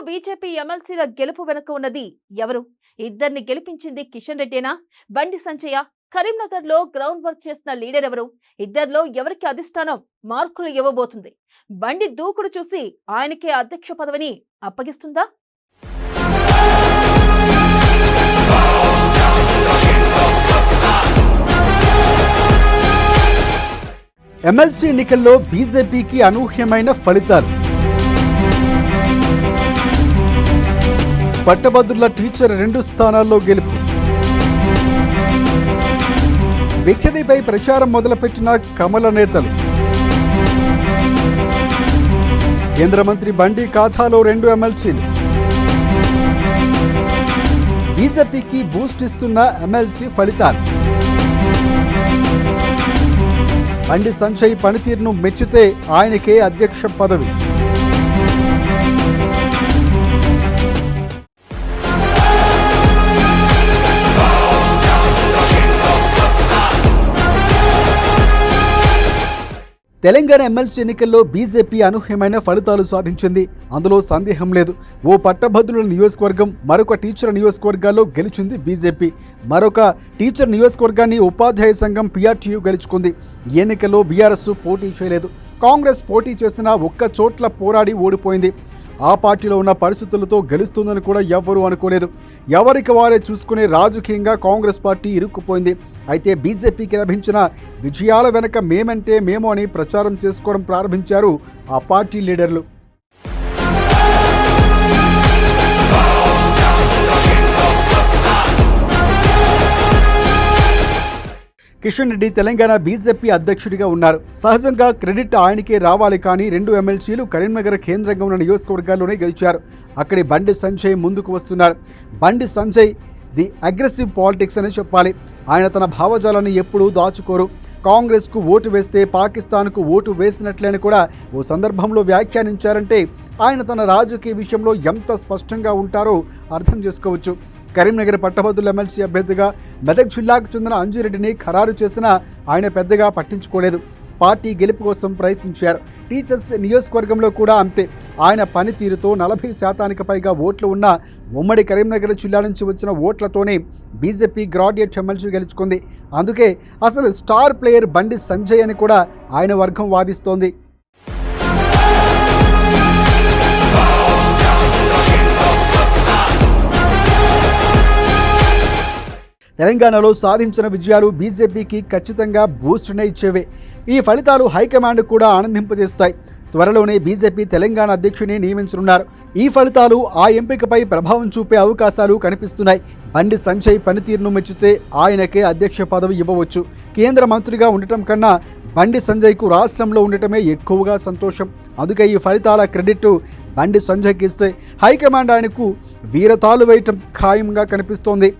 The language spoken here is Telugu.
బీజేపీ ఎమ్మెల్సీల గెలుపు వెనుక ఉన్నది ఎవరు? ఇద్దరిని గెలిపించింది కిషన్ రెడ్డేనా? బండి సంజయ్య? కరీంనగర్ లో గ్రౌండ్ వర్క్ చేసిన లీడర్ ఎవరు? ఇద్దరిలో ఎవరికి అధిష్టానం మార్కులు ఇవ్వబోతుంది? బండి దూకుడు చూసి ఆయనకే అధ్యక్ష పదవిని అప్పగిస్తుందా? ఎమ్మెల్సీ ఎన్నికల్లో బీజేపీకి అనూహ్యమైన ఫలితాలు. పట్టభద్రుల టీచర్ 2 స్థానాల్లో గెలుపు. విక్టరీపై ప్రచారం మొదలుపెట్టిన కమల నేతలు. కేంద్ర మంత్రి బండి ఖాతాలో 2 ఎమ్మెల్సీలు. బీజేపీకి బూస్ట్ ఇస్తున్న ఎమ్మెల్సీ ఫలితాలు. బండి సంజయ్ పనితీరును మెచ్చితే ఆయనకే అధ్యక్ష పదవి. తెలంగాణ ఎమ్మెల్సీ ఎన్నికల్లో బీజేపీ అనూహ్యమైన ఫలితాలు సాధించింది. అందులో సందేహం లేదు. ఓ పట్టభద్రుల నియోజకవర్గం, మరొక టీచర్ నియోజకవర్గాల్లో గెలిచింది బీజేపీ. మరొక టీచర్ నియోజకవర్గాన్ని ఉపాధ్యాయ సంఘం PRTU గెలుచుకుంది. ఈ ఎన్నికల్లో బీఆర్ఎస్ పోటీ చేయలేదు. కాంగ్రెస్ పోటీ చేసిన ఒక్క చోట్ల పోరాడి ఓడిపోయింది. ఆ పార్టీలో ఉన్న పరిస్థితులతో గెలుస్తుందని కూడా ఎవ్వరూ అనుకోలేదు. ఎవరికి వారే చూసుకునే రాజకీయంగా కాంగ్రెస్ పార్టీ ఇరుక్కుపోయింది. అయితే బీజేపీకి లభించిన విజయాల వెనక మేమంటే మేము అని ప్రచారం చేసుకోవడం ప్రారంభించారు ఆ పార్టీ లీడర్లు. కిషన్ రెడ్డి తెలంగాణ బీజేపీ అధ్యక్షుడిగా ఉన్నారు. సహజంగా క్రెడిట్ ఆయనకే రావాలి. కానీ 2 ఎమ్మెల్సీలు కరీంనగర్ కేంద్రంగా ఉన్న నియోజకవర్గాల్లోనే గెలిచారు. అక్కడి బండి సంజయ్ ముందుకు వస్తున్నారు. Bandi Sanjay the aggressive politics అని చెప్పాలి. ఆయన తన భావజాలాన్ని ఎప్పుడూ దాచుకోరు. కాంగ్రెస్కు ఓటు వేస్తే పాకిస్తాన్కు ఓటు వేసినట్లే అని కూడా ఓ సందర్భంలో వ్యాఖ్యానించారంటే ఆయన తన రాజకీయ విషయంలో ఎంత స్పష్టంగా ఉంటారో అర్థం చేసుకోవచ్చు. కరీంనగర్ పట్టభద్రుల ఎమ్మెల్సీ అభ్యర్థిగా మెదక్ జిల్లాకు చెందిన అంజిరెడ్డిని ఖరారు చేసినా ఆయన పెద్దగా పట్టించుకోలేదు. పార్టీ గెలుపు కోసం ప్రయత్నించారు. టీచర్స్ నియోజకవర్గంలో కూడా అంతే. ఆయన పనితీరుతో 40% పైగా ఓట్లు ఉన్న ఉమ్మడి కరీంనగర్ జిల్లా నుంచి వచ్చిన ఓట్లతోనే బీజేపీ గ్రాడ్యుయేట్ ఎమ్మెల్సీ గెలుచుకుంది. అందుకే అసలు స్టార్ ప్లేయర్ బండి సంజయ్ అని కూడా ఆయన వర్గం వాదిస్తోంది. తెలంగాణలో సాధించిన విజయాలు బీజేపీకి ఖచ్చితంగా బూస్ట్నే ఇచ్చేవే. ఈ ఫలితాలు హైకమాండ్ కూడా ఆనందింపజేస్తాయి. త్వరలోనే బీజేపీ తెలంగాణ అధ్యక్షుడిని నియమించనున్నారు. ఈ ఫలితాలు ఆ ఎంపికపై ప్రభావం చూపే అవకాశాలు కనిపిస్తున్నాయి. బండి సంజయ్ పనితీరును మెచ్చితే ఆయనకే అధ్యక్ష పదవి ఇవ్వవచ్చు. కేంద్ర మంత్రిగా ఉండటం కన్నా బండి సంజయ్కు రాష్ట్రంలో ఉండటమే ఎక్కువగా సంతోషం. అందుకే ఈ ఫలితాల క్రెడిట్ బండి సంజయ్కి ఇస్తే హైకమాండ్ ఆయనకు వీరతాలు వేయటం ఖాయంగా కనిపిస్తోంది.